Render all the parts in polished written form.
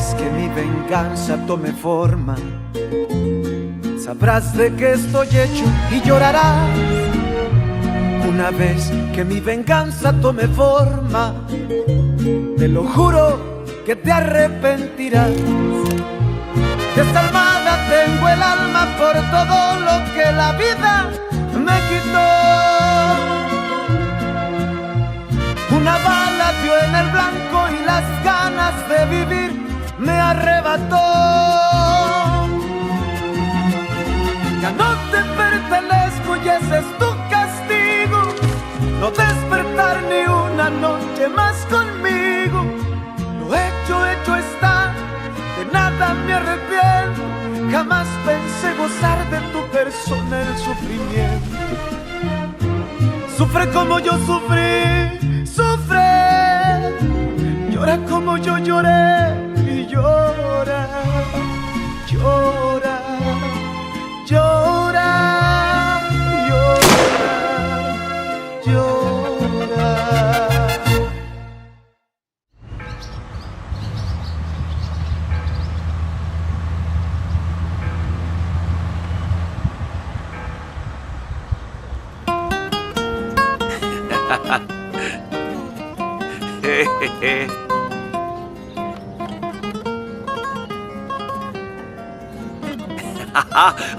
vez que mi venganza tome forma, sabrás de qué estoy hecho y llorarás. Una vez que mi venganza tome forma, te lo juro que te arrepentirás. Desalmada tengo el alma por todo lo que la vida me quitó. Una bala dio en el blanco y las ganas de vivir me arrebató. Ya no te pertenezco y ese es tu castigo, no despertar ni una noche más conmigo. Lo hecho está, de nada me arrepiento. Jamás pensé gozar de tu persona el sufrimiento. Sufre como yo sufrí, sufre. Llora como yo lloré y llora, llora, llora, llora, llora.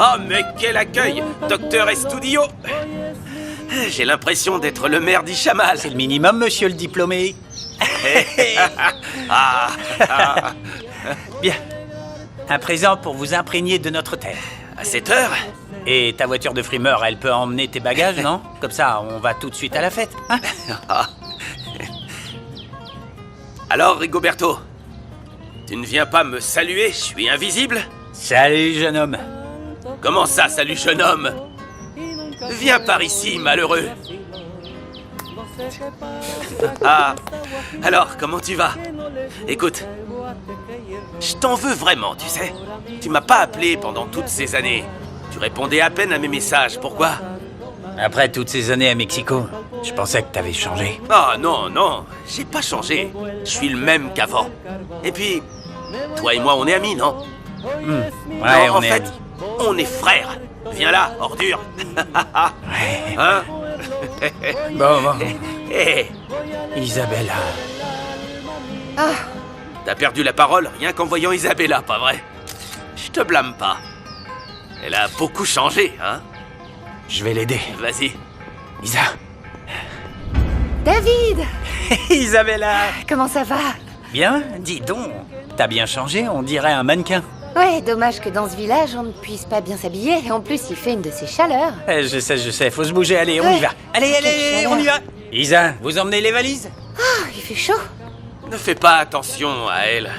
Oh, mais quel accueil, Docteur Estudillo. J'ai l'impression d'être le maire d'Ichamal. C'est le minimum, monsieur le diplômé. Bien. Un présent pour vous imprégner de notre terre. À cette heure? Et ta voiture de frimeur, elle peut emmener tes bagages, non? Comme ça, on va tout de suite à la fête, hein? Alors, Rigoberto, tu ne viens pas me saluer? Je suis invisible? Salut, jeune homme. Comment ça, salut, jeune homme? Viens par ici, malheureux. Ah, alors, comment tu vas? Écoute, je t'en veux vraiment, tu sais. Tu m'as pas appelé pendant toutes ces années. Tu répondais à peine à mes messages, pourquoi? Après toutes ces années à Mexico, je pensais que t'avais changé. Ah non, non, j'ai pas changé. Je suis le même qu'avant. Et puis, toi et moi, on est amis, non? Ouais, non, on en est fait, amis. on est frères. Viens là, ordure. Ouais. Hein? Bon. Hé, Isabella. t'as perdu la parole rien qu'en voyant Isabella, pas vrai? Je te blâme pas. Elle a beaucoup changé, hein? Je vais l'aider. Vas-y. Isa. David! Isabella. Comment ça va? Bien, dis donc. T'as bien changé, on dirait un mannequin. Ouais, dommage que dans ce village, on ne puisse pas bien s'habiller. Et en plus, il fait une de ces chaleurs. Je sais, faut se bouger, allez, on y va. Allez, Quelle on y va. chaleur. Isa, vous emmenez les valises? Ah, il fait chaud. Ne fais pas attention à elle.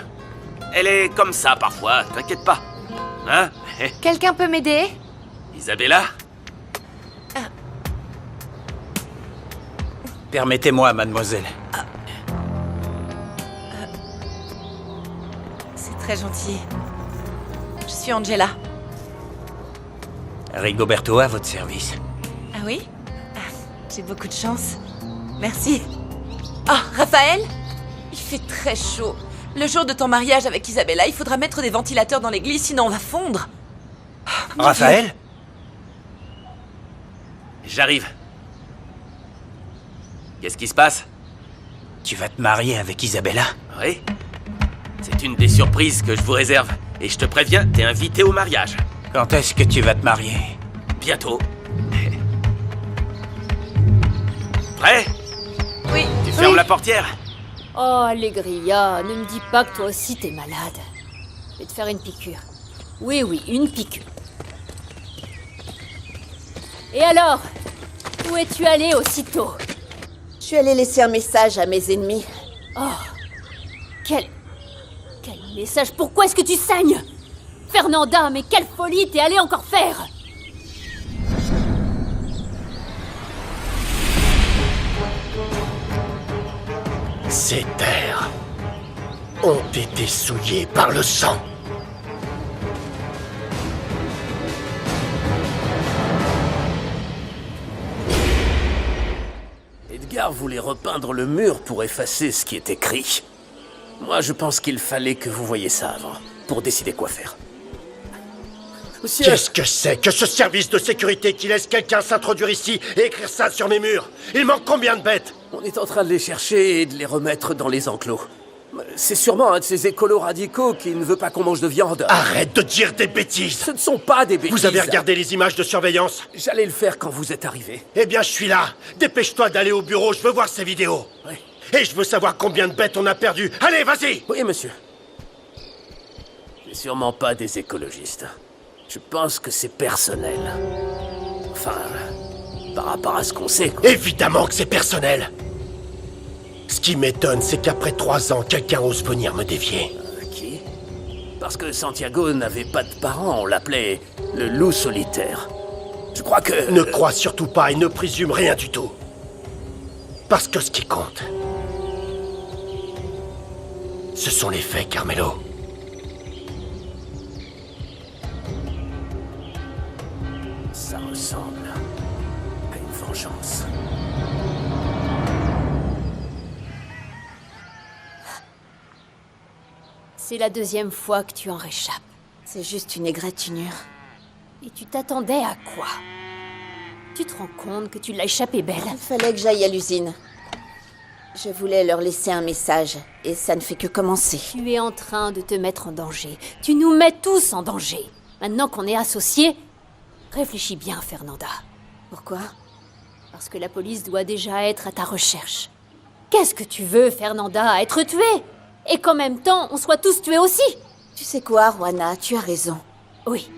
Elle est comme ça parfois, t'inquiète pas. Hein? Quelqu'un peut m'aider? Isabella? Permettez-moi, mademoiselle. C'est très gentil. Je suis Angela. Rigoberto à votre service. Ah oui? J'ai beaucoup de chance. Merci. Ah, Raphaël? Il fait très chaud. Le jour de ton mariage avec Isabella, il faudra mettre des ventilateurs dans l'église, sinon on va fondre. Mon Raphaël? Dieu. J'arrive. Qu'est-ce qui se passe? Tu vas te marier avec Isabella? Oui. C'est une des surprises que je vous réserve. Et je te préviens, t'es invité au mariage. Quand est-ce que tu vas te marier? Bientôt. Prêt? Oui. Tu fermes la portière? Oh, Allégria, ne me dis pas que toi aussi t'es malade. Je vais te faire une piqûre. Oui, une piqûre. Et alors? Où es-tu allé aussitôt? Je suis allée laisser un message à mes ennemis. Oh, quel message? Pourquoi est-ce que tu saignes? Fernanda, mais quelle folie t'es allée encore faire? Ces terres ont été souillées par le sang. Edgar voulait repeindre le mur pour effacer ce qui est écrit. Moi, je pense qu'il fallait que vous voyiez ça avant, pour décider quoi faire. Monsieur... Qu'est-ce que c'est que ce service de sécurité qui laisse quelqu'un s'introduire ici et écrire ça sur mes murs? Il manque combien de bêtes? On est en train de les chercher et de les remettre dans les enclos. C'est sûrement un de ces écolos radicaux qui ne veut pas qu'on mange de viande. Arrête de dire des bêtises! Ce ne sont pas des bêtises. Vous avez regardé les images de surveillance? J'allais le faire quand vous êtes arrivé. Eh bien, je suis là. Dépêche-toi d'aller au bureau, je veux voir ces vidéos. Oui. Et je veux savoir combien de bêtes on a perdu. Allez, vas-y! Oui, monsieur. C'est sûrement pas des écologistes. Je pense que c'est personnel. Enfin, par rapport à ce qu'on sait, quoi. Évidemment que c'est personnel. Ce qui m'étonne, c'est qu'après 3 ans, quelqu'un ose venir me défier. Qui? Parce que Santiago n'avait pas de parents, on l'appelait le loup solitaire. Je crois que... Ne crois surtout pas et ne présume rien du tout. Parce que ce qui compte, ce sont les faits, Carmelo. Ça ressemble à une vengeance. C'est la 2e fois que tu en réchappes. C'est juste une égratignure. Et tu t'attendais à quoi? Tu te rends compte que tu l'as échappé belle? Il fallait que j'aille à l'usine. Je voulais leur laisser un message, et ça ne fait que commencer. Tu es en train de te mettre en danger. Tu nous mets tous en danger. Maintenant qu'on est associés, réfléchis bien, Fernanda. Pourquoi? Parce que la police doit déjà être à ta recherche. Qu'est-ce que tu veux, Fernanda, être tuée? Et qu'en même temps, on soit tous tués aussi? Tu sais quoi, Juana, tu as raison. Oui.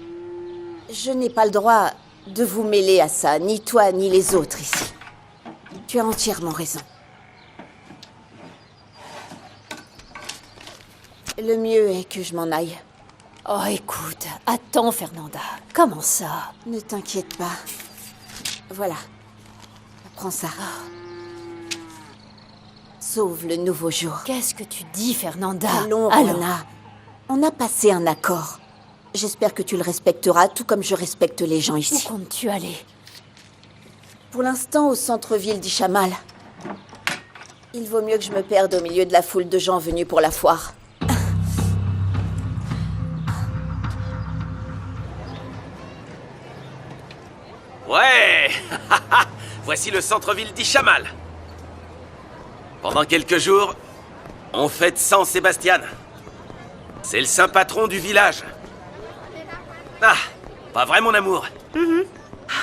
Je n'ai pas le droit de vous mêler à ça, ni toi, ni les autres ici. Tu as entièrement raison. Le mieux est que je m'en aille. Oh, écoute, attends, Fernanda. Comment ça? Ne t'inquiète pas. Voilà. Prends ça. Sauve le nouveau jour. Qu'est-ce que tu dis, Fernanda? Allons, Juana. On a passé un accord. J'espère que tu le respecteras, tout comme je respecte les gens Où ici. comptes-tu aller? Pour l'instant, au centre-ville d'Ichamal. Il vaut mieux que je me perde au milieu de la foule de gens venus pour la foire. Ouais. Voici le centre-ville d'Ichamal. Pendant quelques jours, on fête San Sébastien. C'est le saint patron du village. Ah, pas vrai mon amour?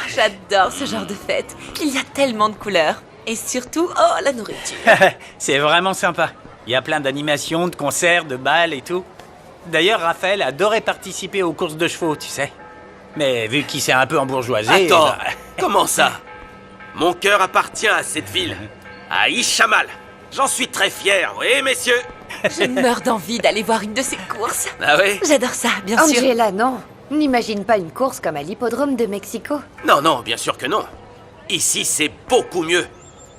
J'adore ce genre de fête. Il y a tellement de couleurs. Et surtout, oh, la nourriture. C'est vraiment sympa. Il y a plein d'animations, de concerts, de balles et tout. D'ailleurs, Raphaël adorait participer aux courses de chevaux, tu sais. Mais vu qu'il s'est un peu embourgeoisé... Attends, comment ça? Mon cœur appartient à cette ville, à Ichamal. J'en suis très fier, oui, messieurs. Je meurs d'envie d'aller voir une de ces courses. Ah oui? J'adore ça, bien sûr. Angela, non. N'imagine pas une course comme à l'hippodrome de Mexico. Non, non, bien sûr que non. Ici, c'est beaucoup mieux.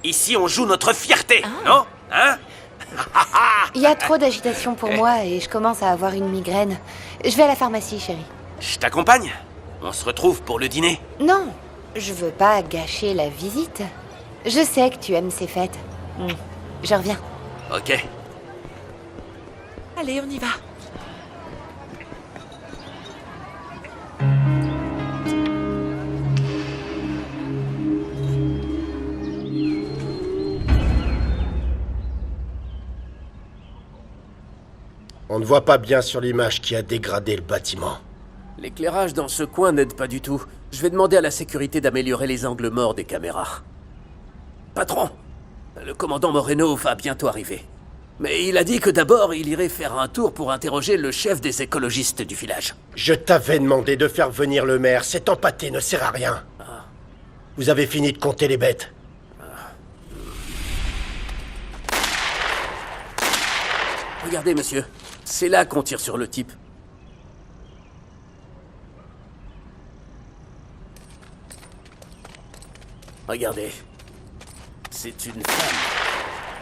Ici, on joue notre fierté, non? Hein? Il y a trop d'agitation pour moi et je commence à avoir une migraine. Je vais à la pharmacie, chérie. Je t'accompagne. On se retrouve pour le dîner. Non, je veux pas gâcher la visite. Je sais que tu aimes ces fêtes. Je reviens. Ok. Allez, on y va. On ne voit pas bien sur l'image qui a dégradé le bâtiment. L'éclairage dans ce coin n'aide pas du tout. Je vais demander à la sécurité d'améliorer les angles morts des caméras. Patron, le commandant Moreno va bientôt arriver. Mais il a dit que d'abord, il irait faire un tour pour interroger le chef des écologistes du village. Je t'avais demandé de faire venir le maire. Cet empâté ne sert à rien. Vous avez fini de compter les bêtes. Regardez, monsieur. C'est là qu'on tire sur le type. Regardez. C'est une femme.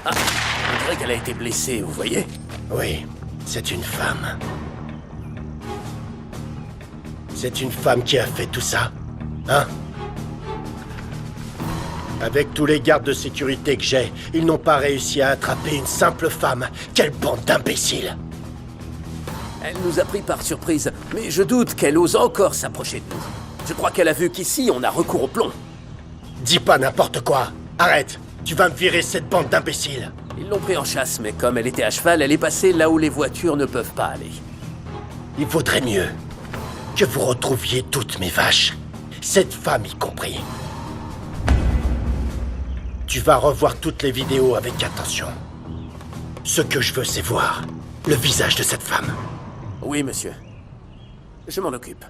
Ah, on dirait qu'elle a été blessée, vous voyez? Oui, c'est une femme. C'est une femme qui a fait tout ça, hein? Avec tous les gardes de sécurité que j'ai, ils n'ont pas réussi à attraper une simple femme. Quelle bande d'imbéciles! Elle nous a pris par surprise, mais je doute qu'elle ose encore s'approcher de nous. Je crois qu'elle a vu qu'ici, on a recours au plomb. Dis pas n'importe quoi. Arrête. Tu vas me virer cette bande d'imbéciles. Ils l'ont pris en chasse, mais comme elle était à cheval, elle est passée là où les voitures ne peuvent pas aller. Il vaudrait mieux que vous retrouviez toutes mes vaches. Cette femme y compris. Tu vas revoir toutes les vidéos avec attention. Ce que je veux, c'est voir le visage de cette femme. Oui, monsieur. Je m'en occupe.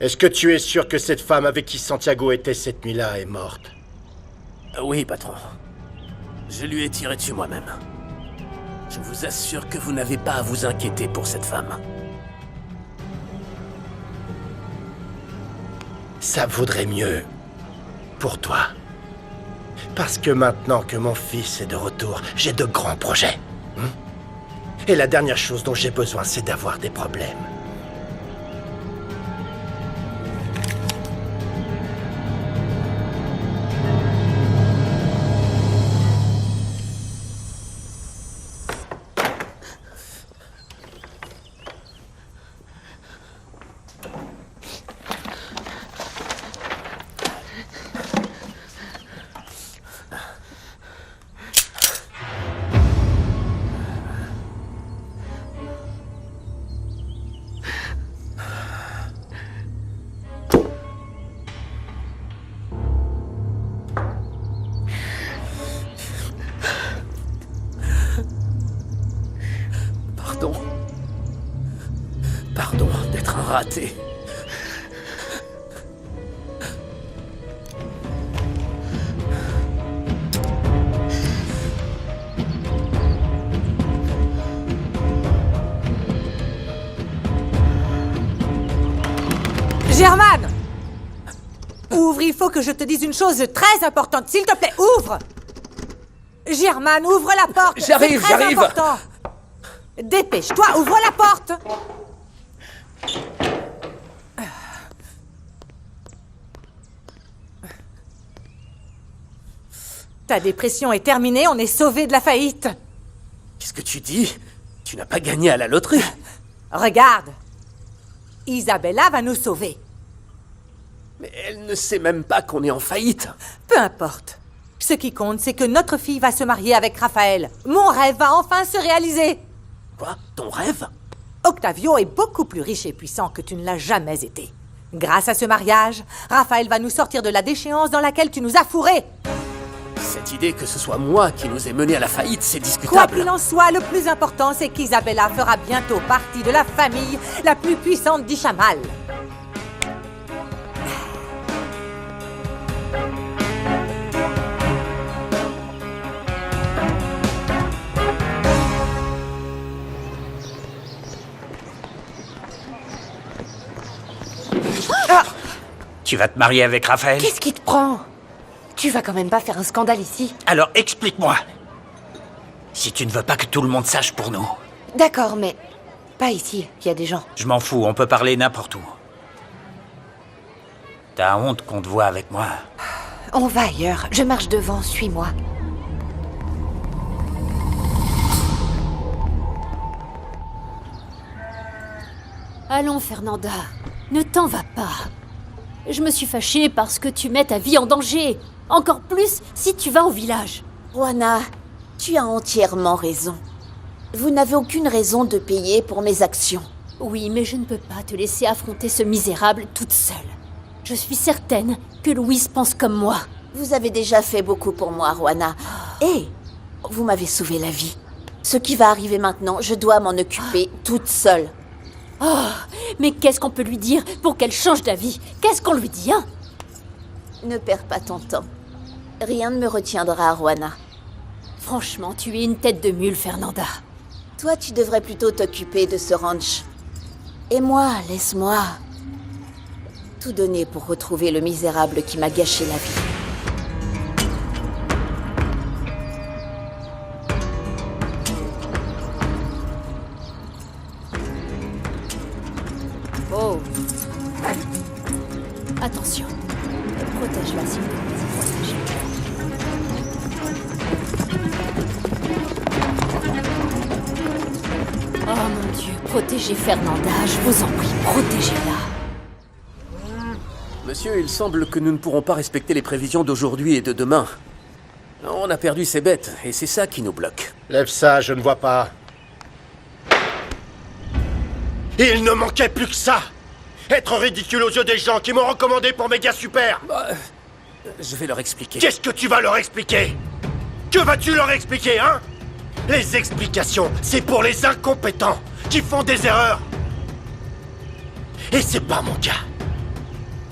Est-ce que tu es sûr que cette femme avec qui Santiago était cette nuit-là est morte? Oui, patron. Je lui ai tiré dessus moi-même. Je vous assure que vous n'avez pas à vous inquiéter pour cette femme. Ça vaudrait mieux pour toi. Parce que maintenant que mon fils est de retour, j'ai de grands projets. Et la dernière chose dont j'ai besoin, c'est d'avoir des problèmes. Pardon d'être un raté. German! Ouvre, il faut que je te dise une chose très importante. S'il te plaît, ouvre! German, ouvre la porte! J'arrive, C'est très j'arrive. important. Dépêche-toi, ouvre la porte! Ta dépression est terminée, on est sauvé de la faillite. Qu'est-ce que tu dis? Tu n'as pas gagné à la loterie. Regarde. Isabella va nous sauver. Mais elle ne sait même pas qu'on est en faillite. Peu importe. Ce qui compte, c'est que notre fille va se marier avec Raphaël. Mon rêve va enfin se réaliser. Quoi? Ton rêve? Octavio est beaucoup plus riche et puissant que tu ne l'as jamais été. Grâce à ce mariage, Raphaël va nous sortir de la déchéance dans laquelle tu nous as fourrés. Cette idée que ce soit moi qui nous ai menés à la faillite, c'est Quoi discutable. qu'il en soit, le plus important, c'est qu'Isabella fera bientôt partie de la famille la plus puissante d'Ishamal. Tu vas te marier avec Raphaël? Qu'est-ce qui te prend? Tu vas quand même pas faire un scandale ici. Alors explique-moi. Si tu ne veux pas que tout le monde sache pour nous. D'accord, mais pas ici, il y a des gens. Je m'en fous, on peut parler n'importe où. T'as honte qu'on te voit avec moi? On va ailleurs, je marche devant, suis-moi. Allons, Fernanda, ne t'en va pas. Je me suis fâchée parce que tu mets ta vie en danger. Encore plus si tu vas au village. Juana, tu as entièrement raison. Vous n'avez aucune raison de payer pour mes actions. Oui, mais je ne peux pas te laisser affronter ce misérable toute seule. Je suis certaine que Louise pense comme moi. Vous avez déjà fait beaucoup pour moi, Juana. Et vous m'avez sauvé la vie. Ce qui va arriver maintenant, je dois m'en occuper toute seule. Oh, mais qu'est-ce qu'on peut lui dire pour qu'elle change d'avis? Qu'est-ce qu'on lui dit, hein? Ne perds pas ton temps. Rien ne me retiendra, Juana. Franchement, tu es une tête de mule, Fernanda. Toi, tu devrais plutôt t'occuper de ce ranch. Et moi, laisse-moi tout donner pour retrouver le misérable qui m'a gâché la vie. Attention. Protège-la, s'il te plaît. Protège-la. Oh mon Dieu, protégez Fernanda, je vous en prie, protégez-la. Monsieur, il semble que nous ne pourrons pas respecter les prévisions d'aujourd'hui et de demain. On a perdu ces bêtes, et c'est ça qui nous bloque. Lève ça, je ne vois pas. Il ne manquait plus que ça! Être ridicule aux yeux des gens qui m'ont recommandé pour méga super! Je vais leur expliquer. Qu'est-ce que tu vas leur expliquer? Que vas-tu leur expliquer, hein? Les explications, c'est pour les incompétents qui font des erreurs. Et c'est pas mon cas.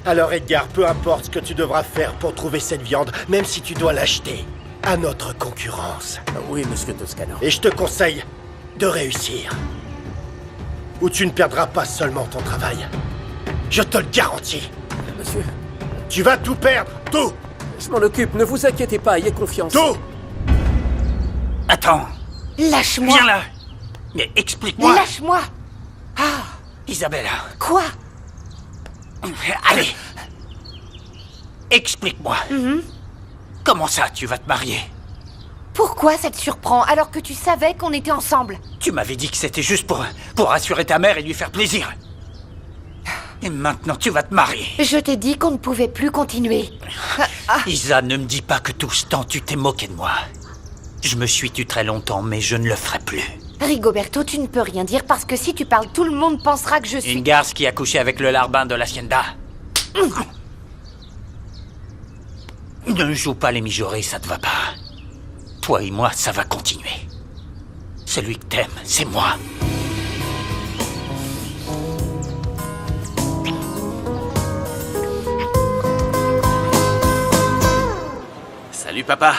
Alors Edgar, peu importe ce que tu devras faire pour trouver cette viande, même si tu dois l'acheter à notre concurrence. Oui, monsieur Toscano. Et je te conseille de réussir. Ou tu ne perdras pas seulement ton travail. Je te le garantis. Monsieur... Tu vas tout perdre, tout! Je m'en occupe, ne vous inquiétez pas, ayez confiance. Tout! Attends, Lâche-moi. viens là. Mais explique-moi. Lâche-moi. Isabella, Quoi? allez. Explique-moi. Comment ça, tu vas te marier? Pourquoi ça te surprend alors que tu savais qu'on était ensemble? Tu m'avais dit que c'était juste pour rassurer ta mère et lui faire plaisir. Et maintenant, tu vas te marier. Je t'ai dit qu'on ne pouvait plus continuer. Isa, ne me dis pas que tout ce temps, tu t'es moqué de moi. Je me suis tue très longtemps, mais je ne le ferai plus. Rigoberto, tu ne peux rien dire parce que si tu parles, tout le monde pensera que je suis... Une garce qui a couché avec le larbin de l'hacienda. Ne joue pas les mijaurés, ça te va pas. Toi et moi, ça va continuer. Celui que t'aimes, c'est moi. Salut papa.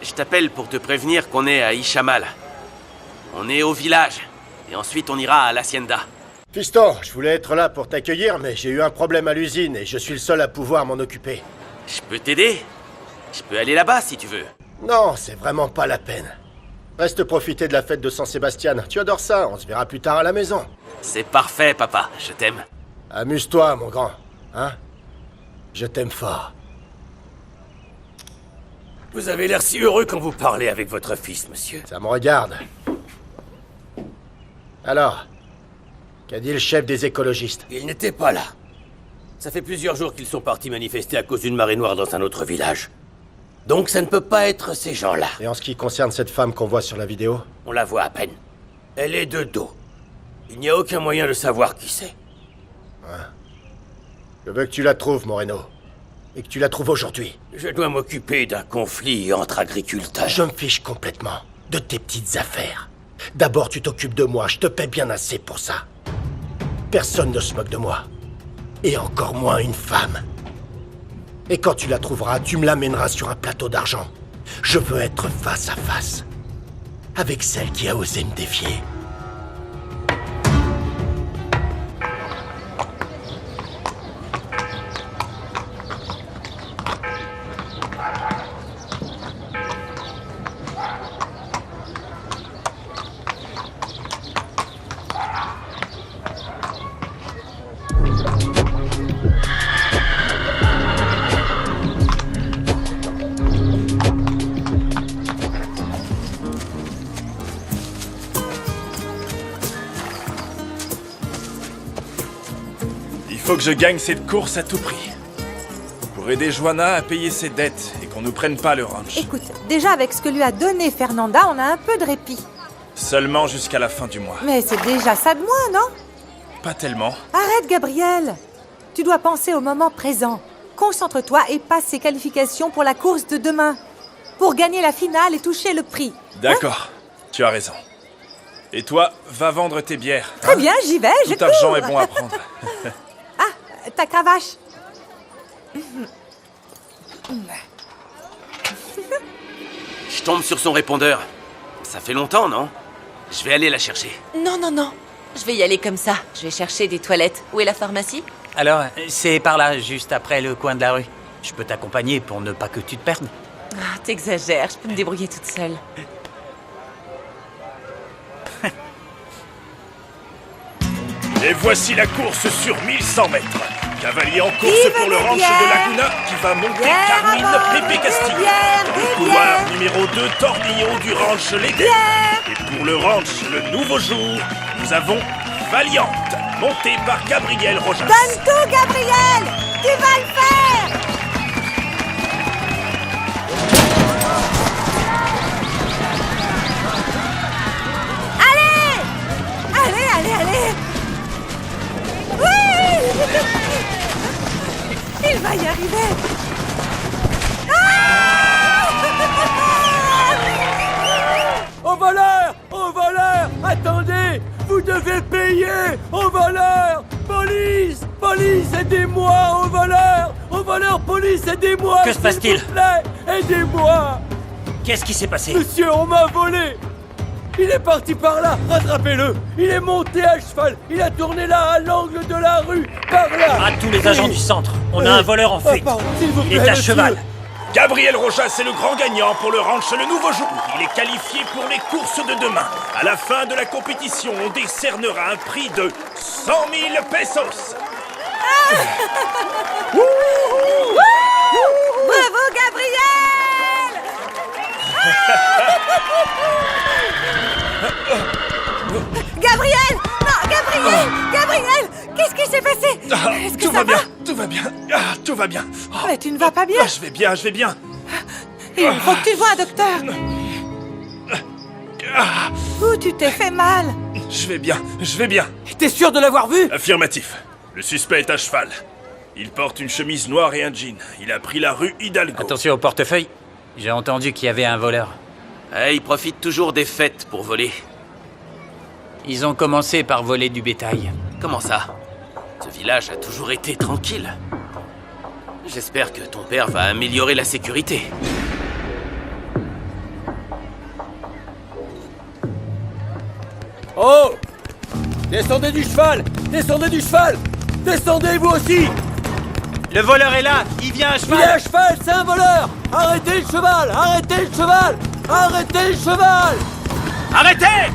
Je t'appelle pour te prévenir qu'on est à Ishamal. On est au village, et ensuite on ira à l'hacienda. Fiston, je voulais être là pour t'accueillir, mais j'ai eu un problème à l'usine et je suis le seul à pouvoir m'en occuper. Je peux t'aider? Je peux aller là-bas si tu veux. Non, c'est vraiment pas la peine. Reste profiter de la fête de San Sébastien. Tu adores ça, on se verra plus tard à la maison. C'est parfait papa, je t'aime. Amuse-toi, mon grand. Hein? Je t'aime fort. Vous avez l'air si heureux quand vous parlez avec votre fils, monsieur. Ça me regarde. Alors, qu'a dit le chef des écologistes? Il n'était pas là. Ça fait plusieurs jours qu'ils sont partis manifester à cause d'une marée noire dans un autre village. Donc ça ne peut pas être ces gens-là. Et en ce qui concerne cette femme qu'on voit sur la vidéo? On la voit à peine. Elle est de dos. Il n'y a aucun moyen de savoir qui c'est. Je veux que tu la trouves, Moreno. Et que tu la trouves aujourd'hui. Je dois m'occuper d'un conflit entre agriculteurs. Je me fiche complètement de tes petites affaires. D'abord, tu t'occupes de moi. Je te paie bien assez pour ça. Personne ne se moque de moi. Et encore moins une femme. Et quand tu la trouveras, tu me l'amèneras sur un plateau d'argent. Je veux être face à face. Avec celle qui a osé me défier. Il faut que je gagne cette course à tout prix. Pour aider Joanna à payer ses dettes et qu'on ne prenne pas le ranch. Écoute, déjà avec ce que lui a donné Fernanda, on a un peu de répit. Seulement jusqu'à la fin du mois. Mais c'est déjà ça de moins, non? Pas tellement. Arrête, Gabriel. Tu dois penser au moment présent. Concentre-toi et passe ces qualifications pour la course de demain. Pour gagner la finale et toucher le prix. D'accord, tu as raison. Et toi, va vendre tes bières. Très bien, j'y vais, je cours. Tout argent est bon à prendre. Ta cravache. Je tombe sur son répondeur. Ça fait longtemps, non? Je vais aller la chercher. Non, non, non. Je vais y aller comme ça. Je vais chercher des toilettes. Où est la pharmacie? Alors, c'est par là, juste après le coin de la rue. Je peux t'accompagner pour ne pas que tu te perdes. Ah, t'exagères. Je peux me débrouiller toute seule. Et voici la course sur 1100 mètres. Cavalier en course Vive pour le des ranch bières. de Laguna qui va monter Bière Carmine à bord, Pepe Castillo. des bières, Le des couloir bières. numéro 2 Tornillo du ranch L'Éden. Et pour le ranch Le Nouveau Jour, nous avons Valiante, montée par Gabriel Rojas. Donne tout, Gabriel! Tu vas le faire! Allez! Allez! Oui! Il va y arriver! Au voleur! Attendez! Vous devez payer! Au voleur! Police! Aidez-moi! Au voleur, police, aidez-moi! Que se passe-t-il? S'il vous plaît, aidez-moi! Qu'est-ce qui s'est passé? Monsieur, on m'a volé! Il est parti par là, rattrapez-le! Il est monté à cheval, il a tourné là, à l'angle de la rue, par là! À tous les agents du centre, on a un voleur en fuite. Pardon, s'il vous Il plaît, est à monsieur. cheval. Gabriel Rojas est le grand gagnant pour le ranch Le Nouveau Jour. Il est qualifié pour les courses de demain. À la fin de la compétition, on décernera un prix de 100 000 pesos. Bravo, Gabriel! Gabriel! Non, Gabriel! Qu'est-ce qui s'est passé? Est-ce que Tout ça va bien, tout va bien. Tout va bien. Mais tu ne vas pas bien. Je vais bien. Il faut que tu vois un docteur. Où tu t'es fait mal? Je vais bien. T'es sûr de l'avoir vu? Affirmatif. Le suspect est à cheval. Il porte une chemise noire et un jean. Il a pris la rue Hidalgo. Attention au portefeuille. J'ai entendu qu'il y avait un voleur. Ils profitent toujours des fêtes pour voler. Ils ont commencé par voler du bétail. Comment ça? Ce village a toujours été tranquille. J'espère que ton père va améliorer la sécurité. Oh! Descendez du cheval! Descendez vous aussi! Le voleur est là. Il vient à Il est cheval. à cheval, c'est un voleur! Arrêtez le cheval! Arrêtez!